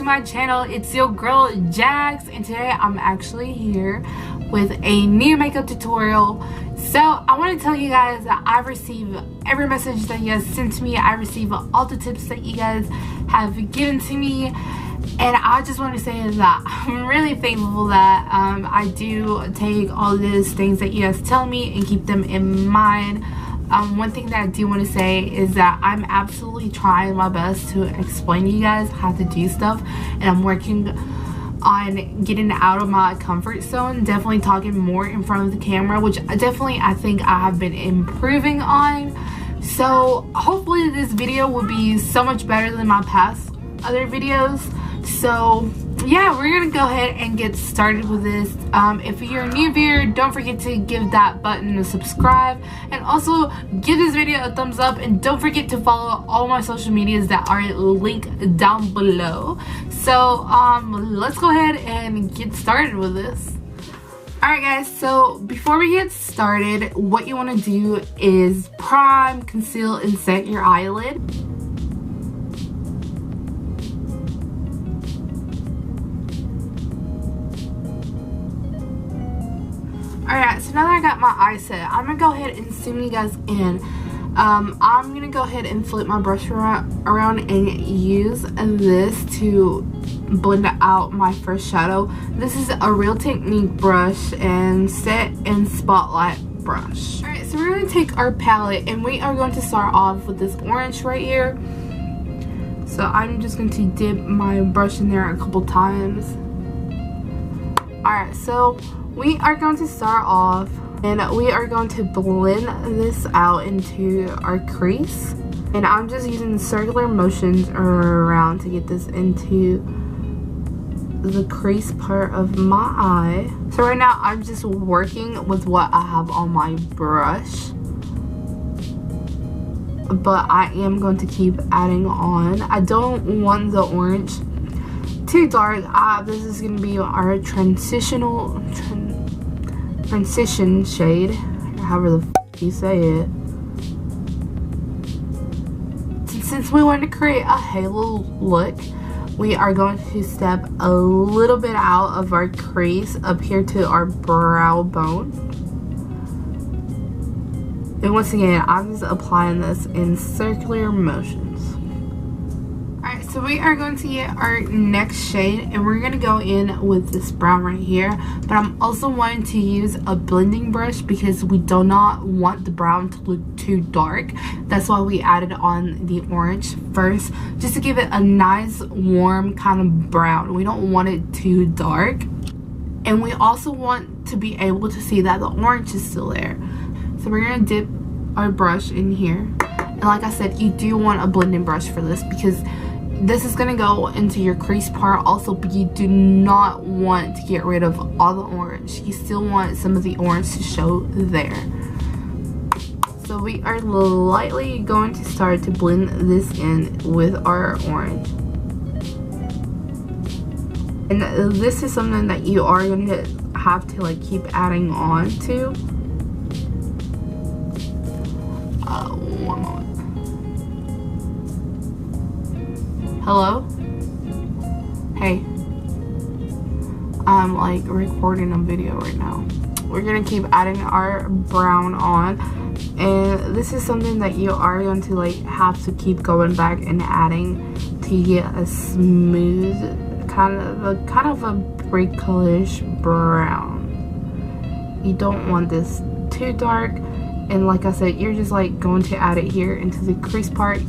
my channel. It's your girl Jax, and today I'm actually here with a new makeup tutorial. So I want to tell you guys that I receive every message that you guys sent to me. I receive all the tips that you guys have given to me, and I just want to say that I'm really thankful that I do take all these things that you guys tell me and keep them in mind. One thing that I do want to say is that I'm absolutely trying my best to explain to you guys how to do stuff, and I'm working on getting out of my comfort zone, definitely talking more in front of the camera, which I think I have been improving on. So hopefully this video will be so much better than my past other videos. So yeah, we're gonna go ahead and get started with this. If you're a new viewer, don't forget to give that button to subscribe, and also give this video a thumbs up, and don't forget to follow all my social medias that are linked down below. So let's go ahead and get started with this. Alright guys, so before we get started, what you want to do is prime, conceal, and set your eyelid. Alright, so now that I got my eye set, I'm going to go ahead and zoom you guys in. I'm going to go ahead and flip my brush around and use this to blend out my first shadow. This is a Real Technique brush and set and spotlight brush. Alright, so we're going to take our palette and we are going to start off with this orange right here. So I'm just going to dip my brush in there a couple times. Alright, so we are going to start off and we are going to blend this out into our crease. And I'm just using circular motions around to get this into the crease part of my eye. So right now I'm just working with what I have on my brush, but I am going to keep adding on. I don't want the orange too dark. This is going to be our transition shade, however the f you say it. Since we want to create a halo look, we are going to step a little bit out of our crease up here to our brow bone. And once again, I'm just applying this in circular motions. Alright, so we are going to get our next shade, and we're going to go in with this brown right here. But I'm also wanting to use a blending brush because we do not want the brown to look too dark. That's why we added on the orange first, just to give it a nice warm kind of brown. We don't want it too dark. And we also want to be able to see that the orange is still there. So we're going to dip our brush in here. And like I said, you do want a blending brush for this because this is going to go into your crease part also, but you do not want to get rid of all the orange. You still want some of the orange to show there. So we are lightly going to start to blend this in with our orange. And this is something that you are going to have to like keep adding on to. One moment. Hello? Hey. I'm like recording a video right now. We're gonna keep adding our brown on, and this is something that you are going to like have to keep going back and adding to get a smooth kind of a brick colorish brown. You don't want this too dark, and like I said, you're just like going to add it here into the crease part.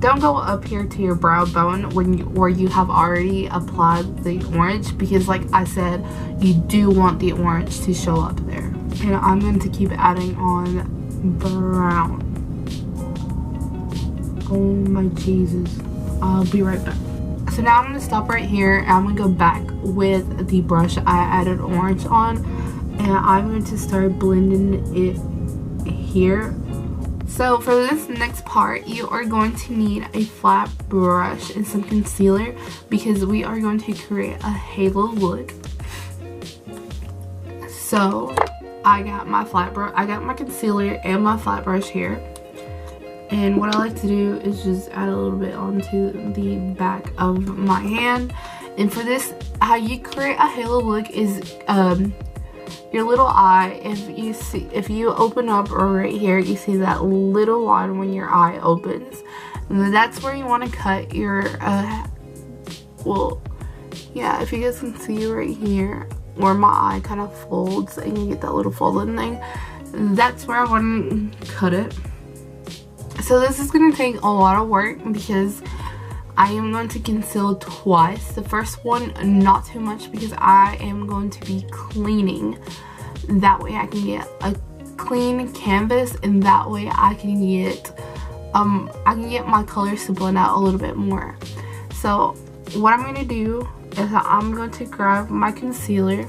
Don't go up here to your brow bone where you have already applied the orange, because like I said, you do want the orange to show up there. And I'm going to keep adding on brown. Oh my Jesus. I'll be right back. So now I'm going to stop right here, and I'm going to go back with the brush I added orange on, and I'm going to start blending it here. So for this next part, you are going to need a flat brush and some concealer because we are going to create a halo look. So I got my flat brush, I got my concealer and my flat brush here. And what I like to do is just add a little bit onto the back of my hand. And for this, how you create a halo look is your little eye. If you open up or right here, you see that little line when your eye opens. And that's where you want to cut your well, yeah, if you guys can see right here where my eye kind of folds and you get that little folded thing, that's where I want to cut it. So this is going to take a lot of work because I am going to conceal twice. The first one, not too much, because I am going to be cleaning. That way I can get a clean canvas, and that way I can get my colors to blend out a little bit more. So what I'm going to do is I'm going to grab my concealer,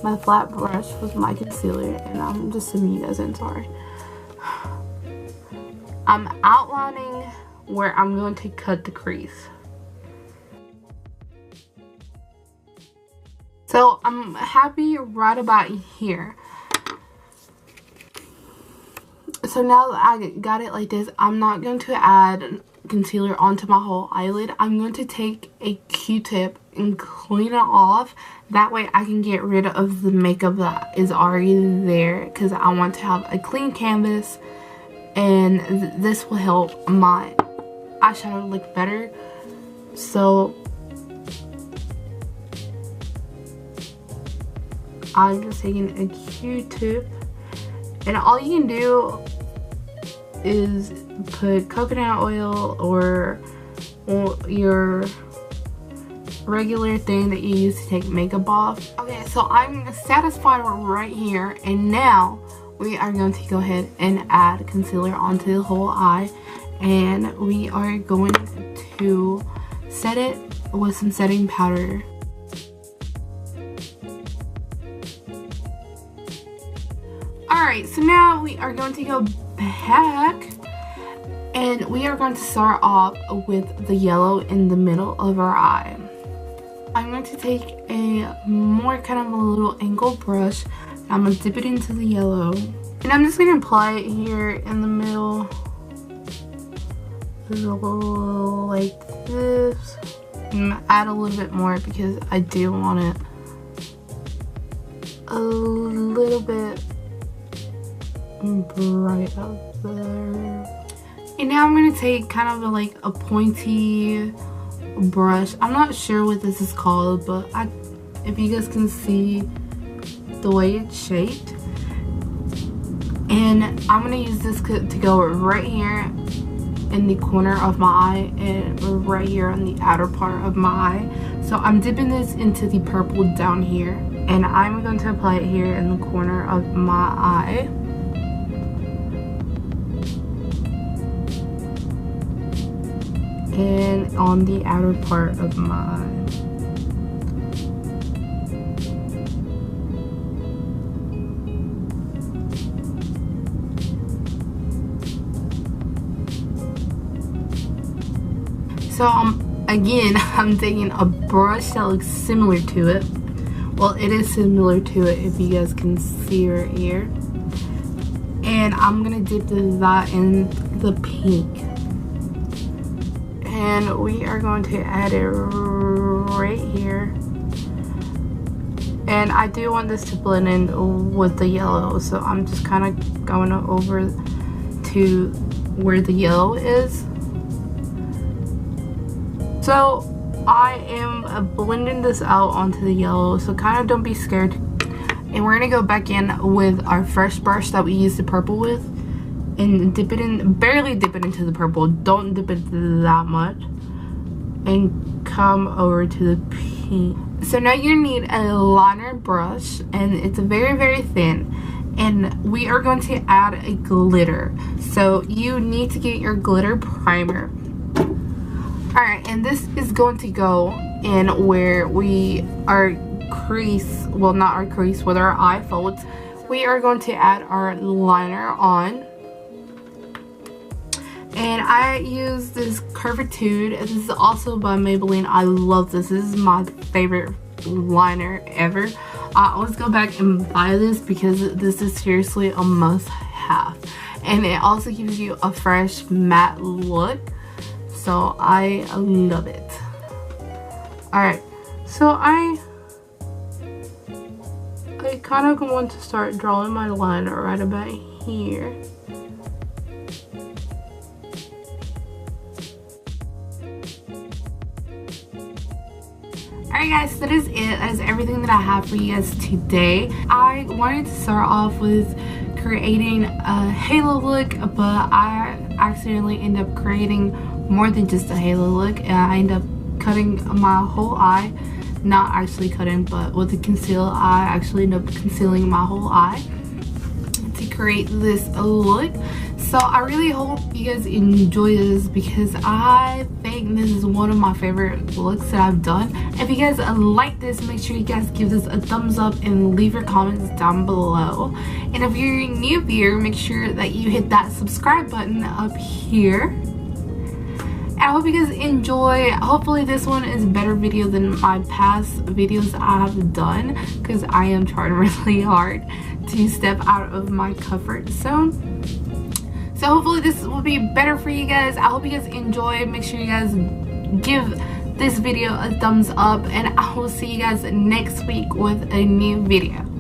my flat brush with my concealer, and I'm just zooming you guys in, sorry. I'm outlining where I'm going to cut the crease. So I'm happy right about here. So now that I got it like this, I'm not going to add concealer onto my whole eyelid. I'm going to take a Q-tip and clean it off. That way I can get rid of the makeup that is already there, because I want to have a clean canvas, and this will help my eyeshadow look better. So I'm just taking a Q-tip, and all you can do is put coconut oil or your regular thing that you use to take makeup off. Okay, so I'm satisfied right here, and now we are going to go ahead and add concealer onto the whole eye, and we are going to set it with some setting powder. Alright, so now we are going to go back, and we are going to start off with the yellow in the middle of our eye. I'm going to take a more kind of a little angled brush. I'm going to dip it into the yellow, and I'm just going to apply it here in the middle, like this. I'm going to add a little bit more because I do want it a little bit bright up there. And now I'm going to take kind of like a pointy brush. I'm not sure what this is called, but if you guys can see the way it's shaped. And I'm going to use this to go right here in the corner of my eye and right here on the outer part of my eye. So I'm dipping this into the purple down here, and I'm going to apply it here in the corner of my eye. And on the outer part of my eye. So again, I'm taking a brush that looks similar to it. Well, it is similar to it if you guys can see right here. And I'm gonna dip that in the pink. And we are going to add it right here. And I do want this to blend in with the yellow, so I'm just kind of going over to where the yellow is. So I am blending this out onto the yellow, so kind of don't be scared. And we're going to go back in with our fresh brush that we used the purple with, and dip it in, barely dip it into the purple, don't dip it that much, and come over to the pink. So now you need a liner brush, and it's very, very thin, and we are going to add a glitter. So you need to get your glitter primer. Alright, and this is going to go in where we are crease, well, not our crease, with our eye folds. We are going to add our liner on. And I use this Curvitude. This is also by Maybelline. I love this. This is my favorite liner ever. I always go back and buy this because this is seriously a must-have. And it also gives you a fresh matte look. So I love it. Alright, so I kind of want to start drawing my line right about here. Alright guys, so that is it. That is everything that I have for you guys today. I wanted to start off with creating a halo look, but I accidentally end up creating more than just a halo look. I end up cutting my whole eye. Not actually cutting, but with the conceal, I actually end up concealing my whole eye to create this look. So I really hope you guys enjoy this because I think this is one of my favorite looks that I've done. If you guys like this, make sure you guys give this a thumbs up and leave your comments down below. And if you're a new viewer, make sure that you hit that subscribe button up here. I hope you guys enjoy. Hopefully this one is a better video than my past videos I have done because I am trying really hard to step out of my comfort zone. So hopefully this will be better for you guys. I hope you guys enjoy. Make sure you guys give this video a thumbs up, and I will see you guys next week with a new video.